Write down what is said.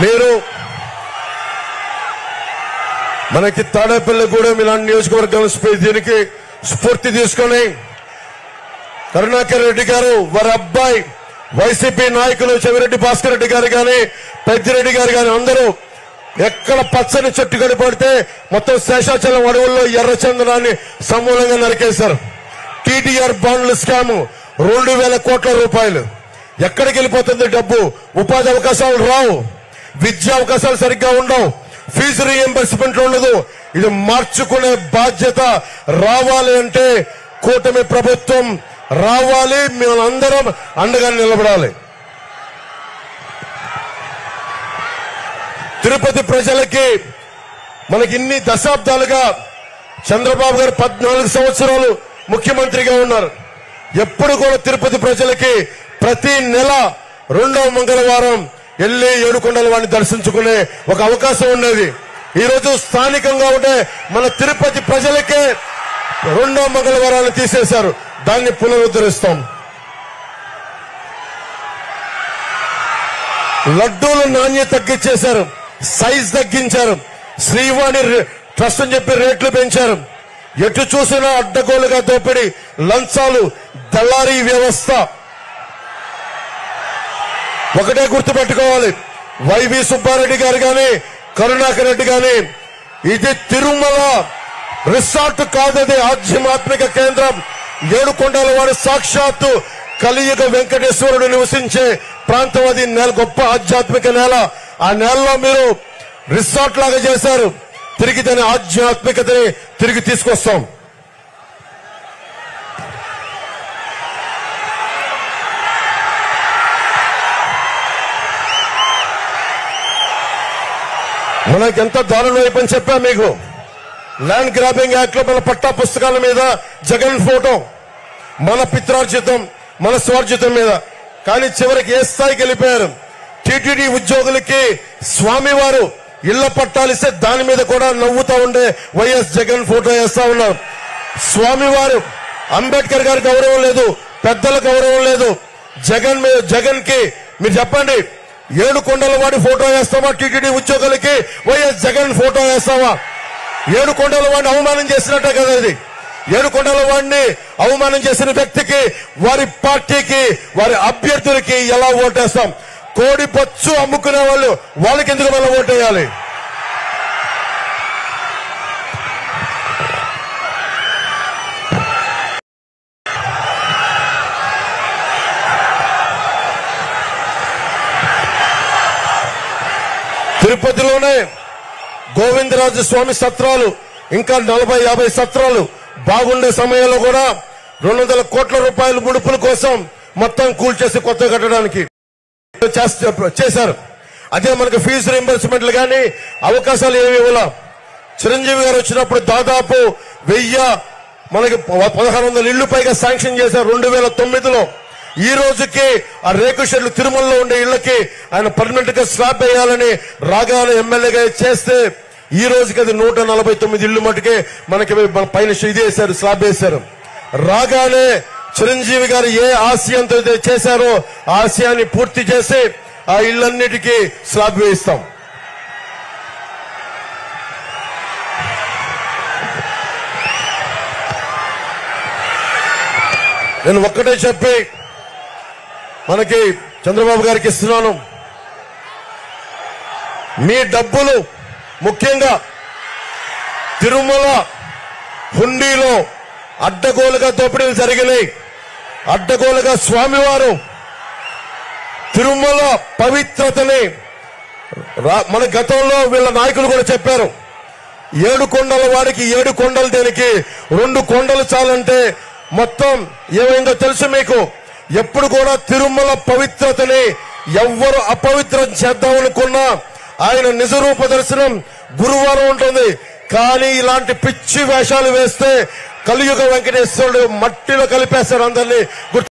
మీరు మనకి తాడేపల్లిగూడెం ఇలాంటి నియోజకవర్గం దీనికి స్ఫూర్తి తీసుకొని కరుణాకర్ రెడ్డి గారు వారి అబ్బాయి వైసీపీ నాయకులు చెవిరెడ్డి భాస్కర్ రెడ్డి గారు గాని పెద్దిరెడ్డి గారు గాని అందరూ ఎక్కడ పచ్చని చెట్టు కనపడితే మొత్తం శేషాచలం అడవుల్లో ఎర్రచందనాన్ని సమూలంగా నరికేశారు. టీటీఆర్ బాండ్ల స్కామ్ 2,000 కోట్ల రూపాయలు. ఎక్కడికి వెళ్ళిపోతుంది డబ్బు? ఉపాధి అవకాశాలు రావు, విద్యా అవకాశాలు సరిగ్గా ఉండవు, ఫీజు రీఎంబర్స్మెంట్ ఉండదు. ఇది మార్చుకునే బాధ్యత రావాలి అంటే కూటమి ప్రభుత్వం రావాలి, మేమందరం అండగా నిలబడాలి. తిరుపతి ప్రజలకి మనకి ఇన్ని దశాబ్దాలుగా చంద్రబాబు గారు 14 సంవత్సరాలు ముఖ్యమంత్రిగా ఉన్నారు. ఎప్పుడు కూడా తిరుపతి ప్రజలకి ప్రతి నెల 2వ మంగళవారం వెళ్లి ఏడుకొండల వాడిని దర్శించుకునే ఒక అవకాశం ఉండేది. ఈ రోజు స్థానికంగా ఉండే మన తిరుపతి ప్రజలకే 2వ మంగళవారాన్ని తీసేశారు. దాన్ని పునరుద్ధరిస్తాం. లడ్డూల నాణ్యత తగ్గించేశారు, సైజ్ తగ్గించారు, శ్రీవాణి ట్రస్ట్ అని చెప్పి రేట్లు పెంచారు. ఎటు చూసినా అడ్డగోలుగా దోపిడీ, లంచాలు, దళారీ వ్యవస్థ. ఒకటే గుర్తుపెట్టుకోవాలి, వైవి సుబ్బారెడ్డి గారు గాని కరుణాకర్ రెడ్డి గాని ఇది తిరుమల రిసార్ట్ కాదది ఆధ్యాత్మిక కేంద్రం. ఏడుకొండల వారి సాక్షాత్తు కలియుగ వెంకటేశ్వరుడు నివసించే ప్రాంతం. అది గొప్ప ఆధ్యాత్మిక నేల. ఆ నేలలో మీరు రిసార్ట్ లాగా చేశారు. తిరిగి దాని ఆధ్యాత్మికతని తిరిగి తీసుకొస్తాం. మనకి ఎంత దారుణం అయిపోయింది చెప్పా మీకు. ల్యాండ్ గ్రాబింగ్ యాక్ట్ లో మన పట్టా పుస్తకాల మీద జగన్ ఫోటో, మన పిత్రార్జితం, మన స్వార్జితం మీద. కానీ చివరికి ఏ స్థాయికి వెళ్ళిపోయారు? టీటీడీ ఉద్యోగులకి స్వామివారు ఇళ్ల పట్టాలిస్తే దాని మీద కూడా నవ్వుతా ఉండే వైఎస్ జగన్ ఫోటో వేస్తా ఉన్నారు. స్వామివారు అంబేద్కర్ గారి గౌరవం లేదు, పెద్దల గౌరవం లేదు. జగన్ కి మీరు చెప్పండి, ఏడుకొండల వాడి ఫోటో వేస్తావా? టీటీడీ ఉద్యోగులకి వైఎస్ జగన్ ఫోటో వేస్తావా? ఏడుకొండల వాడిని అవమానం చేసినట్టే కదా ఇది. ఏడుకొండల వాడిని అవమానం చేసిన వ్యక్తికి, వారి పార్టీకి, వారి అభ్యర్థులకి ఎలా ఓటేస్తాం? కోడి పచ్చు అమ్ముకునే వాళ్ళు వాళ్ళకి ఎందుకు మళ్ళీ ఓటేయాలి? తిరుపతిలోనే గోవిందరాజు స్వామి సత్రాలు, ఇంకా 40-50 సత్రాలు బాగుండే సమయంలో కూడా 200 కోట్ల రూపాయల ముడుపుల కోసం మొత్తం కూల్చేసి కొత్త కట్టడానికి చేశారు. అదే మనకు ఫీజు రీంబర్స్మెంట్లు కానీ అవకాశాలు ఏమి ఇవ్వాల. చిరంజీవి గారు వచ్చినప్పుడు దాదాపు 1000 మనకి 1600 ఇళ్లు పైగా శాంక్షన్ చేశారు 2009లో. ఈ రోజుకి ఆ రేకు షెడ్లు తిరుమలలో ఉండే ఇళ్లకి ఆయన పర్మనెంట్ గా స్లాబ్ వేయాలని రాగాల ఎమ్మెల్యేగా చేస్తే ఈ రోజుకి అది 149 ఇళ్లు మటుకే మనకి పైన ఇది వేశారు, స్లాబ్ వేశారు. రాగానే చిరంజీవి గారు ఏ ఆశయంతో చేశారో ఆ ఆశయాన్ని పూర్తి చేసి ఆ ఇళ్లన్నిటికీ స్లాబ్ వేయిస్తాం. నేను ఒక్కటే చెప్పి మనకి చంద్రబాబు గారికి ఇస్తున్నాను, మీ డబ్బులు ముఖ్యంగా తిరుమల హుండీలో అడ్డగోలుగా దోపిడీలు జరిగినాయి. అడ్డగోలుగా స్వామివారు తిరుమల పవిత్రతని మన గతంలో వీళ్ళ నాయకులు కూడా చెప్పారు. 7 కొండల వాడికి 7 కొండలు దేనికి, 2 కొండలు చాలంటే మొత్తం ఏమైందో తెలుసు మీకు. ఎప్పుడు కూడా తిరుమల పవిత్రతని ఎవ్వరు అపవిత్రం చేద్దామనుకున్నా ఆయన నిజరూప దర్శనం గురువారం ఉంటుంది. కానీ ఇలాంటి పిచ్చి వేషాలు వేస్తే కలియుగ వెంకటేశ్వరుడు మట్టిలో కలిపేస్తారు అందరినీ.